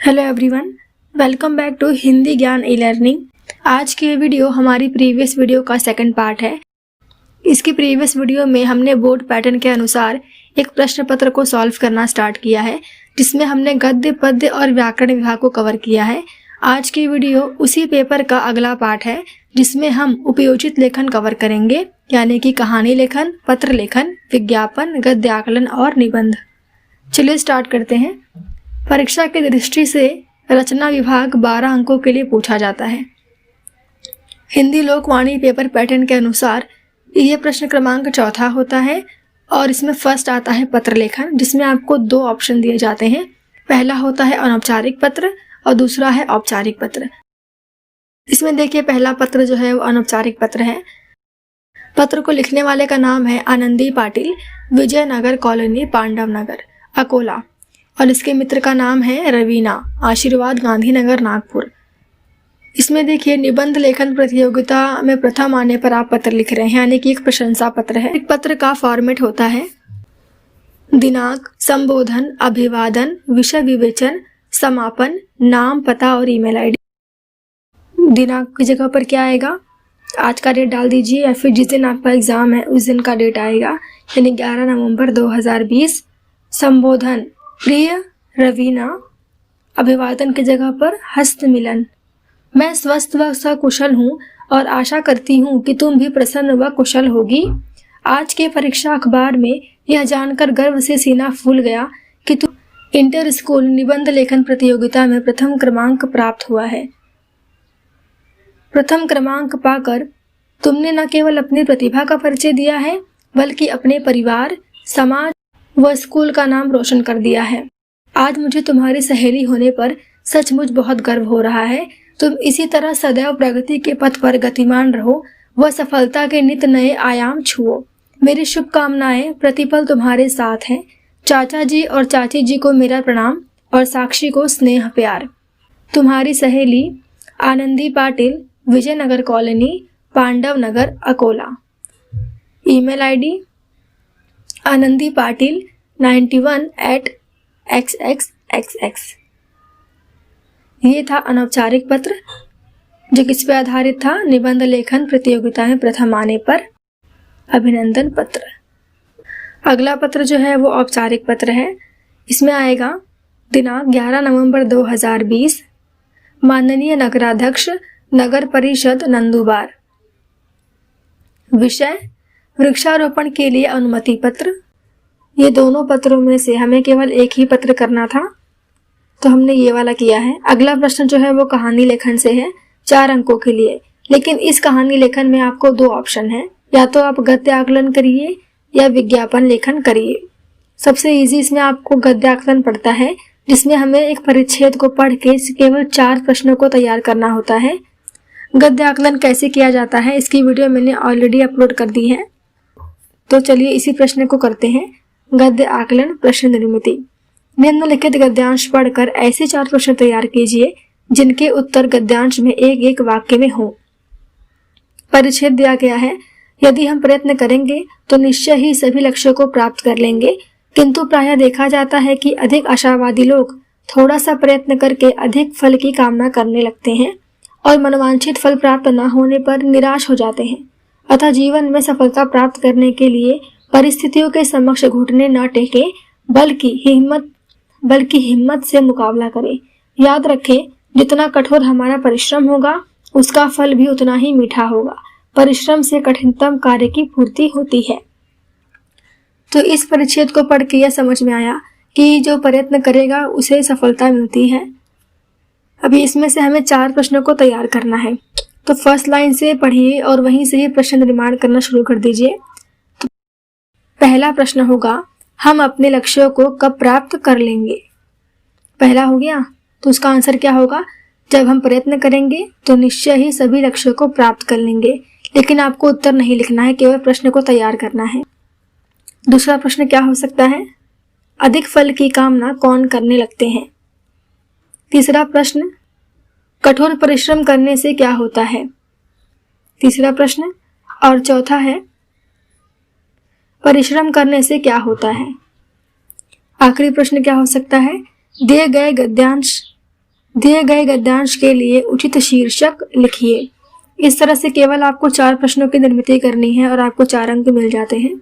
Hello everyone, welcome back to Hindi Gyan e learning. आज की video हमारी प्रीवियस वीडियो का सेकंड पार्ट है। इसकी प्रीवियस वीडियो में हमने बोर्ड पैटर्न के अनुसार एक प्रश्न पत्र को सॉल्व करना स्टार्ट किया है, जिसमें हमने गद्य, पद्य और व्याकरण विभाग को कवर किया है। आज की वीडियो उसी पेपर का अगला पार्ट है, जिसमें हम उपयोजित लेखन कवर करेंगे, यानी कि कहानी लेखन, पत्र लेखन, विज्ञापन, गद्य आकलन और निबंध। चलिए स्टार्ट करते हैं। परीक्षा की दृष्टि से रचना विभाग 12 अंकों के लिए पूछा जाता है। हिंदी लोकवाणी पेपर पैटर्न के अनुसार यह प्रश्न क्रमांक 4 होता है और इसमें फर्स्ट आता है पत्र लेखन, जिसमें आपको 2 ऑप्शन दिए जाते हैं। पहला होता है अनौपचारिक पत्र और दूसरा है औपचारिक पत्र। इसमें देखिए, पहला पत्र जो है वो अनौपचारिक पत्र है। पत्र को लिखने वाले का नाम है आनंदी पाटिल, विजयनगर कॉलोनी, पांडव नगर, अकोला, और इसके मित्र का नाम है रवीना, आशीर्वाद गांधीनगर, नागपुर। इसमें देखिए, निबंध लेखन प्रतियोगिता में प्रथम आने पर आप पत्र लिख रहे हैं, यानी कि एक प्रशंसा पत्र है। एक पत्र का फॉर्मेट होता है दिनांक, संबोधन, अभिवादन, विषय विवेचन, समापन, नाम, पता और ईमेल आईडी। दिनांक की जगह पर क्या आएगा, आज का डेट डाल दीजिए, या फिर जिस दिन आपका एग्जाम है उस दिन का डेट आएगा, यानी 11 नवंबर 2020। संबोधन, प्रिय रवीना। अभिवादन की जगह पर हस्त मिलन, मैं स्वस्थ व सकुशल हूँ और आशा करती हूँ कि तुम भी प्रसन्न व कुशल होगी। आज के परीक्षा अखबार में यह जानकर गर्व से सीना फूल गया कि तुम इंटर स्कूल निबंध लेखन प्रतियोगिता में प्रथम क्रमांक प्राप्त हुआ है। प्रथम क्रमांक पाकर तुमने न केवल अपनी प्रतिभा का परिचय दिया है, बल्कि अपने परिवार, समाज व स्कूल का नाम रोशन कर दिया है। आज मुझे तुम्हारी सहेली होने पर सचमुच बहुत गर्व हो रहा है। तुम इसी तरह सदैव प्रगति के पथ पर गतिमान रहो व सफलता के नित नए आयाम छुओ। मेरी शुभकामनाएं प्रतिपल तुम्हारे साथ हैं। चाचा जी और चाची जी को मेरा प्रणाम और साक्षी को स्नेह प्यार। तुम्हारी सहेली Anandi Patil, Vijaynagar colony, Pandav Nagar, Akola. Email ID Anandi Patil 91@xxxx। ये था अनौपचारिक पत्र, जो किस पे आधारित था, निबंध लेखन प्रतियोगिता में प्रथम आने पर अभिनंदन पत्र। अगला पत्र जो है वो औपचारिक पत्र है। इसमें आएगा दिनांक 11 नवंबर 2020, माननीय नगराध्यक्ष, नगर परिषद नंदुबार। विषय, वृक्षारोपण के लिए अनुमति पत्र। ये दोनों पत्रों में से हमें केवल एक ही पत्र करना था, तो हमने ये वाला किया है। अगला प्रश्न जो है वो कहानी लेखन से है, 4 अंकों के लिए। लेकिन इस कहानी लेखन में आपको 2 ऑप्शन है, या तो आप गद्य आकलन करिए या विज्ञापन लेखन करिए। सबसे इजी इसमें आपको गद्य आकलन पड़ता है, जिसमें हमें एक परिच्छेद को पढ़ के केवल 4 प्रश्नों को तैयार करना होता है। गद्य आकलन कैसे किया जाता है, इसकी वीडियो मैंने ऑलरेडी अपलोड कर दी है। तो चलिए इसी प्रश्न को करते हैं। गद्य आकलन प्रश्न निर्मिति। निम्नलिखित गद्यांश पढ़कर ऐसे 4 प्रश्न तैयार कीजिए जिनके उत्तर गद्यांश में एक एक वाक्य में हो। परिच्छेद दिया गया है, यदि हम प्रयत्न करेंगे तो निश्चय ही सभी लक्ष्यों को प्राप्त कर लेंगे, किंतु प्रायः देखा जाता है कि अधिक आशावादी लोग थोड़ा सा प्रयत्न करके अधिक फल की कामना करने लगते हैं और मनोवांछित फल प्राप्त न होने पर निराश हो जाते हैं। अतः जीवन में सफलता प्राप्त करने के लिए परिस्थितियों के समक्ष घुटने न टेके, बल्कि हिम्मत से मुकाबला करें। याद रखें, जितना कठोर हमारा परिश्रम होगा उसका फल भी उतना ही मीठा होगा। परिश्रम से कठिनतम कार्य की पूर्ति होती है। तो इस परिच्छेद को पढ़ के यह समझ में आया कि जो प्रयत्न करेगा उसे सफलता मिलती है। अभी इसमें से हमें 4 प्रश्नों को तैयार करना है, तो फर्स्ट लाइन से पढ़िए और वहीं से ही प्रश्न निर्माण करना शुरू कर दीजिए। तो पहला प्रश्न होगा, हम अपने लक्ष्यों को कब प्राप्त कर लेंगे। पहला हो गया, तो उसका आंसर क्या होगा, जब हम प्रयत्न करेंगे तो निश्चय ही सभी लक्ष्यों को प्राप्त कर लेंगे। लेकिन आपको उत्तर नहीं लिखना है, केवल प्रश्न को तैयार करना है। दूसरा प्रश्न क्या हो सकता है, अधिक फल की कामना कौन करने लगते हैं। तीसरा प्रश्न, कठोर परिश्रम करने से क्या होता है। तीसरा प्रश्न, और चौथा है, परिश्रम करने से क्या होता है। आखिरी प्रश्न क्या हो सकता है, दिए गए गद्यांश दिए गए गद्यांश के लिए उचित शीर्षक लिखिए। इस तरह से केवल आपको 4 प्रश्नों की निर्मित करनी है और आपको 4 अंक मिल जाते हैं।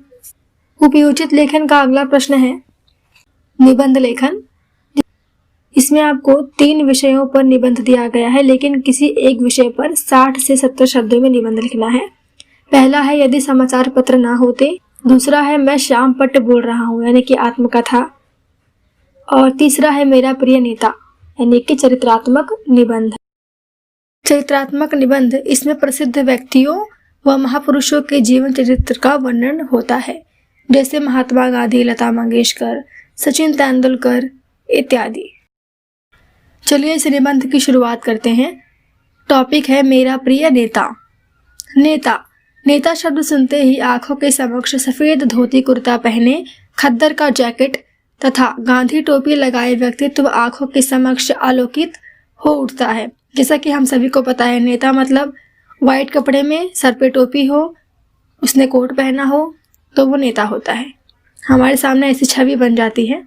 उपयोजित लेखन का अगला प्रश्न है निबंध लेखन। इसमें आपको 3 विषयों पर निबंध दिया गया है, लेकिन किसी एक विषय पर 60 से 70 शब्दों में निबंध लिखना है। पहला है यदि समाचार पत्र ना होते, दूसरा है मैं श्याम पट्ट बोल रहा हूँ यानी कि आत्मकथा, और तीसरा है मेरा प्रिय नेता यानी कि चरित्रात्मक निबंध। चरित्रात्मक निबंध इसमें प्रसिद्ध व्यक्तियों व महापुरुषों के जीवन चरित्र का वर्णन होता है, जैसे महात्मा गांधी, लता मंगेशकर, सचिन तेंदुलकर इत्यादि। चलिए इस निबंध की शुरुआत करते हैं। टॉपिक है मेरा प्रिय नेता। नेता नेता शब्द सुनते ही आंखों के समक्ष सफेद धोती कुर्ता पहने, खद्दर का जैकेट तथा गांधी टोपी लगाए व्यक्तित्व आंखों के समक्ष आलोकित हो उठता है। जैसा कि हम सभी को पता है, नेता मतलब व्हाइट कपड़े में सर पे टोपी हो, उसने कोट पहना हो, तो वो नेता होता है। हमारे सामने ऐसी छवि बन जाती है।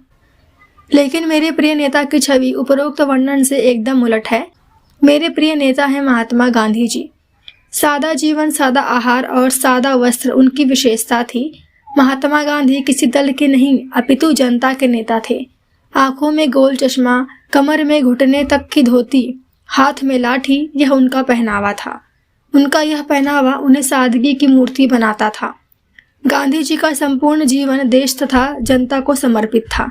लेकिन मेरे प्रिय नेता की छवि उपरोक्त वर्णन से एकदम उलट है। मेरे प्रिय नेता है महात्मा गांधी जी। सादा जीवन, सादा आहार और सादा वस्त्र उनकी विशेषता थी। महात्मा गांधी किसी दल के नहीं अपितु जनता के नेता थे। आंखों में गोल चश्मा, कमर में घुटने तक की धोती, हाथ में लाठी, यह उनका पहनावा था। उनका यह पहनावा उन्हें सादगी की मूर्ति बनाता था। गांधी जी का संपूर्ण जीवन देश तथा जनता को समर्पित था।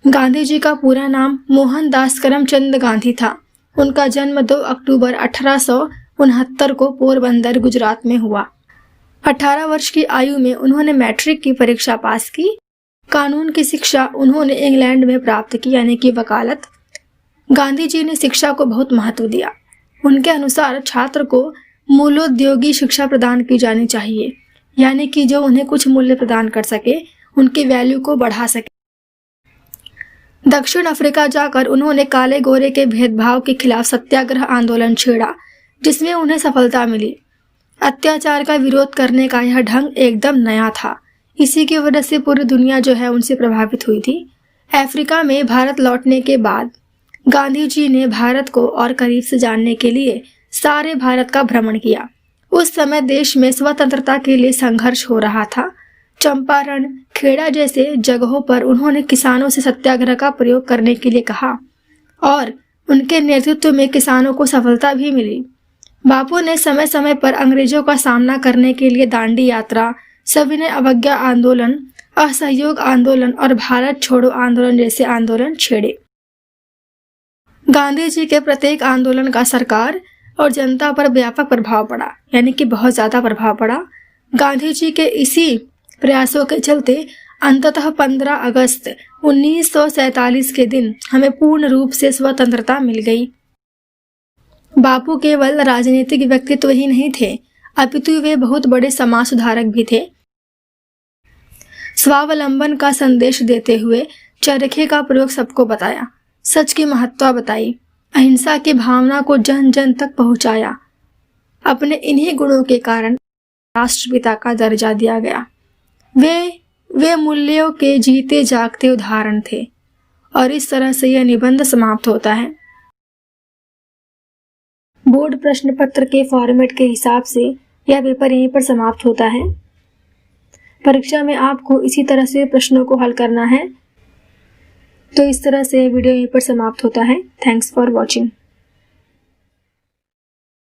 गांधी जी का पूरा नाम मोहनदास करमचंद गांधी था। उनका जन्म 2 अक्टूबर 1869 को पोरबंदर, गुजरात में हुआ। 18 वर्ष की आयु में उन्होंने मैट्रिक की परीक्षा पास की। कानून की शिक्षा उन्होंने इंग्लैंड में प्राप्त की यानी कि वकालत। गांधी जी ने शिक्षा को बहुत महत्व दिया। उनके अनुसार छात्र को मूलोद्योगी शिक्षा प्रदान की जानी चाहिए, यानी कि जो उन्हें कुछ मूल्य प्रदान कर सके, उनकी वैल्यू को बढ़ा सके। दक्षिण अफ्रीका जाकर उन्होंने काले गोरे के भेदभाव के खिलाफ सत्याग्रह आंदोलन छेड़ा, जिसमें उन्हें सफलता मिली। अत्याचार का विरोध करने का यह ढंग एकदम नया था। इसी की वजह से पूरी दुनिया जो है उनसे प्रभावित हुई थी। अफ्रीका में भारत लौटने के बाद गांधी जी ने भारत को और करीब से जानने के लिए सारे भारत का भ्रमण किया। उस समय देश में स्वतंत्रता के लिए संघर्ष हो रहा था। चंपारण, खेड़ा जैसे जगहों पर उन्होंने किसानों से सत्याग्रह का प्रयोग करने के लिए कहा और उनके नेतृत्व में किसानों को सफलता भी मिली। बापू ने समय समय पर अंग्रेजों का सामना करने के लिए दांडी यात्रा, सविनय अवज्ञा आंदोलन, असहयोग आंदोलन और भारत छोड़ो आंदोलन जैसे आंदोलन छेड़े। गांधी जी के प्रत्येक आंदोलन का सरकार और जनता पर व्यापक प्रभाव पड़ा, यानी कि बहुत ज्यादा प्रभाव पड़ा। गांधी जी के इसी प्रयासों के चलते अंततः 15 अगस्त 1947 के दिन हमें पूर्ण रूप से स्वतंत्रता मिल गई। बापू केवल राजनीतिक व्यक्तित्व ही नहीं थे, अपितु वे बहुत बड़े समाज सुधारक भी थे। स्वावलंबन का संदेश देते हुए चरखे का प्रयोग सबको बताया, सच की महत्ता बताई, अहिंसा की भावना को जन जन तक पहुंचाया। अपने इन्हीं गुणों के कारण राष्ट्रपिता का दर्जा दिया गया। वे मूल्यों के जीते जागते उदाहरण थे। और इस तरह से यह निबंध समाप्त होता है। बोर्ड प्रश्न पत्र के फॉर्मेट के हिसाब से यह पेपर यहीं पर समाप्त होता है। परीक्षा में आपको इसी तरह से प्रश्नों को हल करना है। तो इस तरह से वीडियो यहीं पर समाप्त होता है। Thanks for watching.